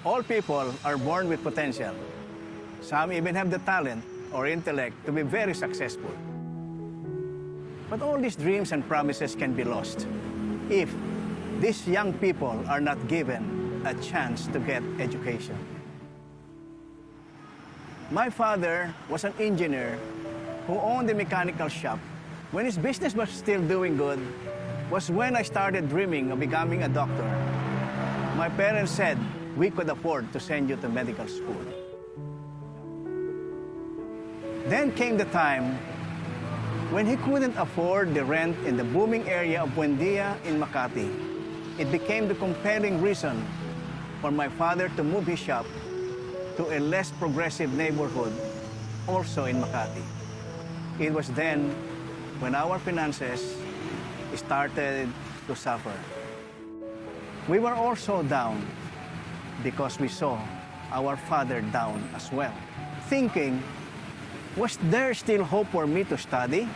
All people are born with potential. Some even have the talent or intellect to be very successful. But all these dreams and promises can be lost if these young people are not given a chance to get education. My father was an engineer who owned a mechanical shop. When his business was still doing good, was when I started dreaming of becoming a doctor. My parents said we could afford to send you to medical school. Then came the time when he couldn't afford the rent in the booming area of Buendia in Makati. It became the compelling reason for my father to move his shop to a less progressive neighborhood, also in Makati. It was then when our finances started to suffer. We were also down because we saw our father down as well, thinking, was there still hope for me to study,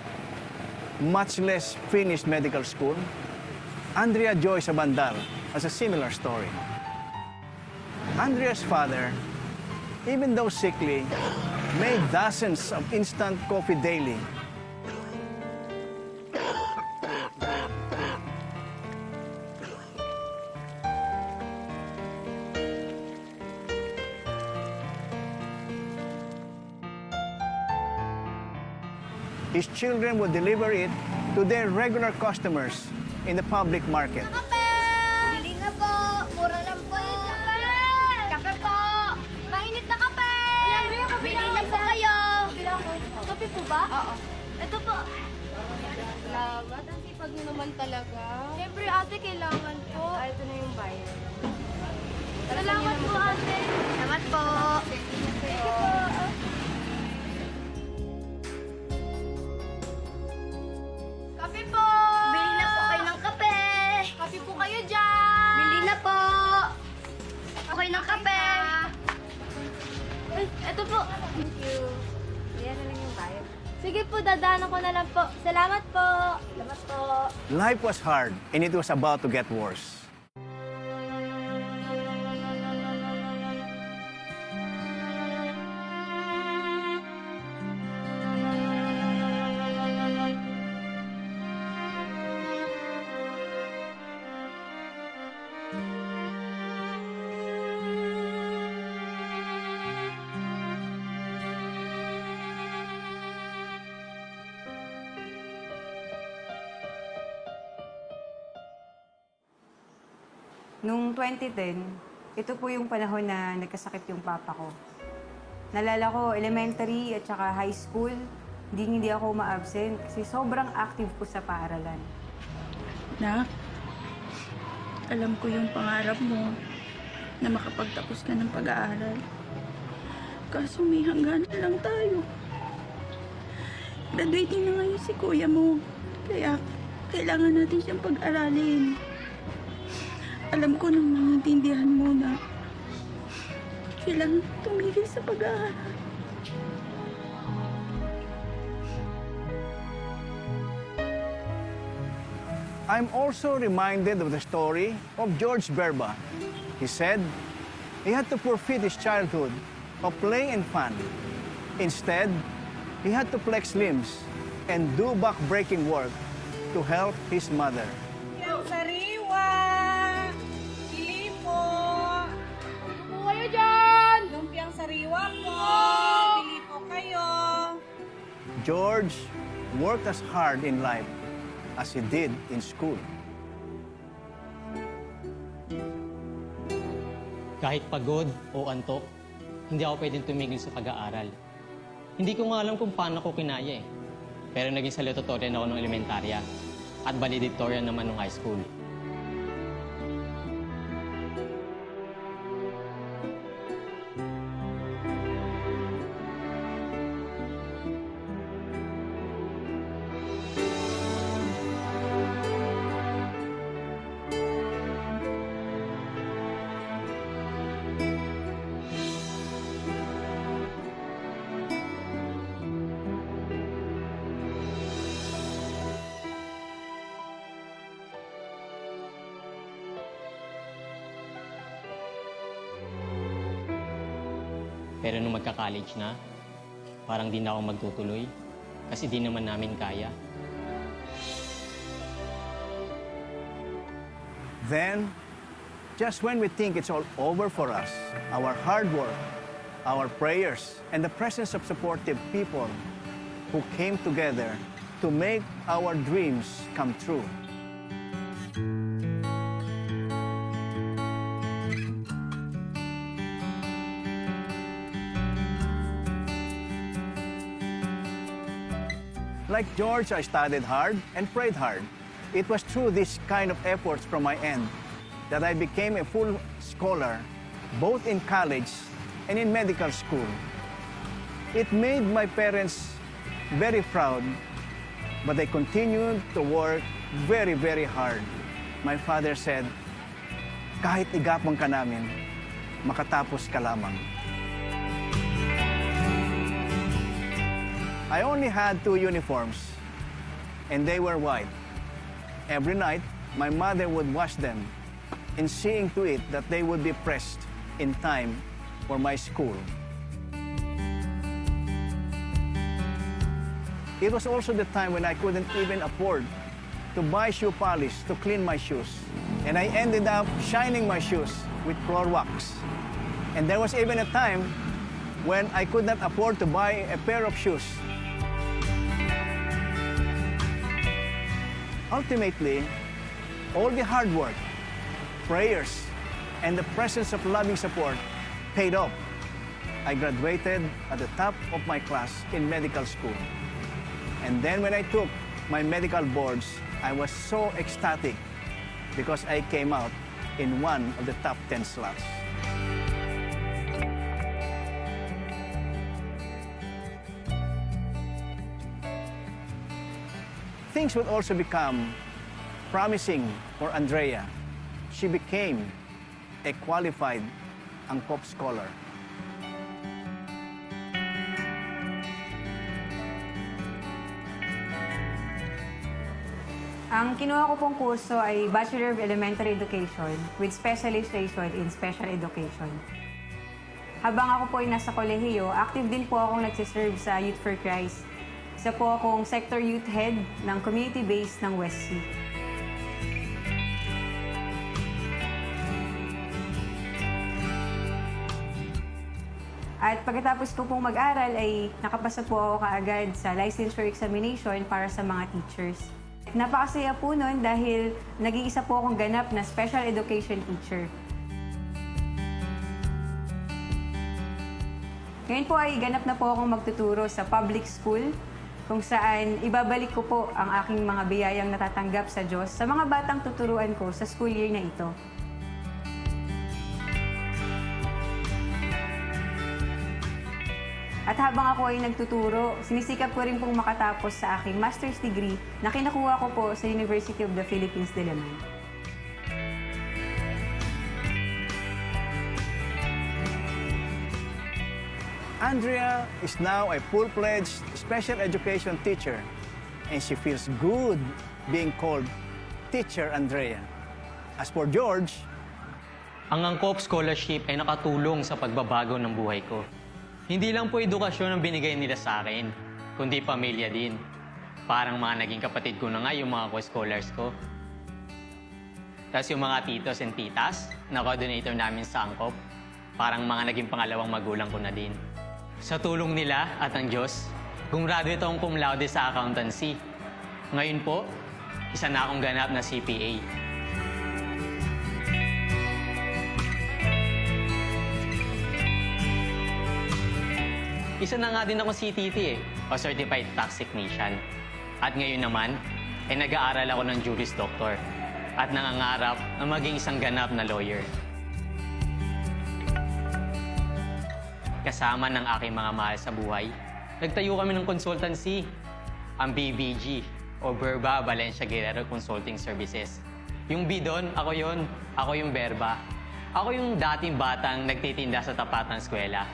much less finish medical school? Andrea Joy Sabandal has a similar story. Andrea's father, even though sickly, made dozens of instant coffee daily. His children would deliver it to their regular customers in the public market. Kape! Bili na po! Mura lang po! Kape po! Mainit na kape! Bili na po kayo! Kape po ba? Oo. Ito po. Salamat. Ang sipag niyo naman talaga. Siyempre ate, kailangan po. Ito na yung bayad. Salamat po ate. Salamat po. Thank you po. Kape po! Bili na po kayo ng kape! Kape po kayo dyan! Bili na po! Okay ng kape! Ay, eto po! Thank you. Ayan na lang yung bayad. Sige po, dadaanan ko na lang po. Salamat po! Salamat po! Life was hard and it was about to get worse. Noong 2010, ito po yung panahon na nagkasakit yung papa ko. Nalala ko, elementary at saka high school, hindi ako ma-absent kasi sobrang active po sa paaralan. Nak, alam ko yung pangarap mo na makapagtapos ka ng pag-aaral. Kaso may hangganan lang tayo. Graduating na ngayon si kuya mo. Kaya kailangan natin siyang pag-aralin. Alam ko nang naiintindihan mo na kailangan tumigil sa pag-aaral. I'm also reminded of the story of George Berba. He said he had to forfeit his childhood of play and fun. Instead, he had to flex limbs and do back-breaking work to help his mother. Yung sariwa! Pili po! Po kayo dyan! Lumpiang sariwa po! Pili po kayo! George worked as hard in life as he did in school. Kahit pagod o antok, hindi ako pwedeng tumigil sa pag-aaral. Hindi ko nga alam kung paano ko kinaya eh. Pero naging salutatorian ako ng elementarya at valedictorian naman ng high school. Pero nung magka-college na, parang di na ako magtutuloy kasi di naman namin kaya. Then, just when we think it's all over for us, our hard work, our prayers, and the presence of supportive people who came together to make our dreams come true. Like George, I studied hard and prayed hard. It was through this kind of efforts from my end that I became a full scholar, both in college and in medical school. It made my parents very proud, but they continued to work very, very hard. My father said, kahit igapang ka namin, makatapos ka lamang. I only had 2 uniforms, and they were white. Every night, my mother would wash them, and seeing to it that they would be pressed in time for my school. It was also the time when I couldn't even afford to buy shoe polish to clean my shoes, and I ended up shining my shoes with floor wax. And there was even a time when I could not afford to buy a pair of shoes. Ultimately, all the hard work, prayers, and the presence of loving support paid off. I graduated at the top of my class in medical school. And then when I took my medical boards, I was so ecstatic because I came out in one of the top 10 slots. Things would also become promising for Andrea. She became a qualified ANCOP scholar. Ang kinuha ko pong kurso ay Bachelor of Elementary Education with specialization in Special Education. Habang ako po ay nasa kolehiyo, active din po akong nagsiserve sa Youth for Christ. Isa po akong Sector Youth Head ng Community Base ng West C. At pagkatapos ko pong mag-aral ay nakapasa po ako kaagad sa licensure examination para sa mga teachers. Napakasaya po nun dahil nag-iisa po akong ganap na special education teacher. Ngayon po ay ganap na po akong magtuturo sa public school kung saan ibabalik ko po ang aking mga biyayang natatanggap sa Diyos sa mga batang tuturuan ko sa school year na ito. At habang ako ay nagtuturo, sinisikap ko rin pong makatapos sa aking master's degree na kinukuha ko po sa University of the Philippines, Diliman. Andrea is now a full-fledged special education teacher, and she feels good being called Teacher Andrea. As for George, Ang ANCOP scholarship ay nakatulong sa pagbabago ng buhay ko. Hindi lang po edukasyon ang binigay nila sa akin, kundi pamilya din. Parang mga naging kapatid ko na nga yung mga co-scholars ko. Tapos yung mga titos and titas na coordinator namin sa ANCOP, parang mga naging pangalawang magulang ko na din. Sa tulong nila at ang Diyos, gumraduate akong cum laude sa accountancy. Ngayon po, isa na akong ganap na CPA. Isa na nga din ako CTT o Certified Tax Technician. At ngayon naman, ay nag-aaral ako ng Juris Doctor at nangangarap na maging isang ganap na lawyer. Kasama ng aking mga mahal sa buhay, nagtayo kami ng consultancy, ang BBG o Berba Valencia Guerrero Consulting Services. Yung B doon, ako yung Berba. Ako yung dating batang nagtitinda sa tapat ng eskwela,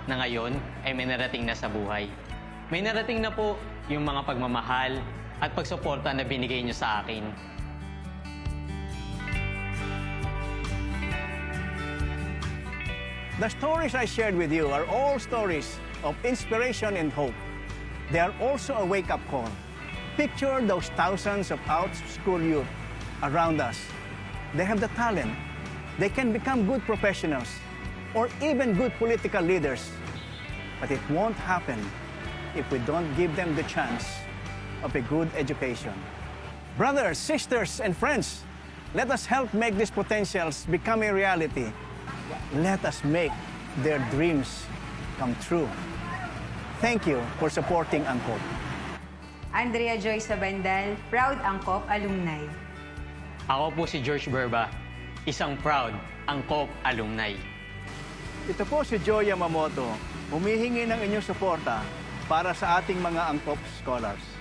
na ngayon ay may narating na sa buhay. May narating na po yung mga pagmamahal at pagsuporta na binigay niyo sa akin. The stories I shared with you are all stories of inspiration and hope. They are also a wake-up call. Picture those thousands of out-of-school youth around us. They have the talent. They can become good professionals or even good political leaders. But it won't happen if we don't give them the chance of a good education. Brothers, sisters, and friends, let us help make these potentials become a reality. Let us make their dreams come true. Thank you for supporting ANCOP. Andrea Joy Sabandal, proud ANCOP alumni. Ako po si George Berba, isang proud ANCOP alumni. Ito po si Joy Yamamoto, humihingi ng inyong suporta para sa ating mga ANCOP scholars.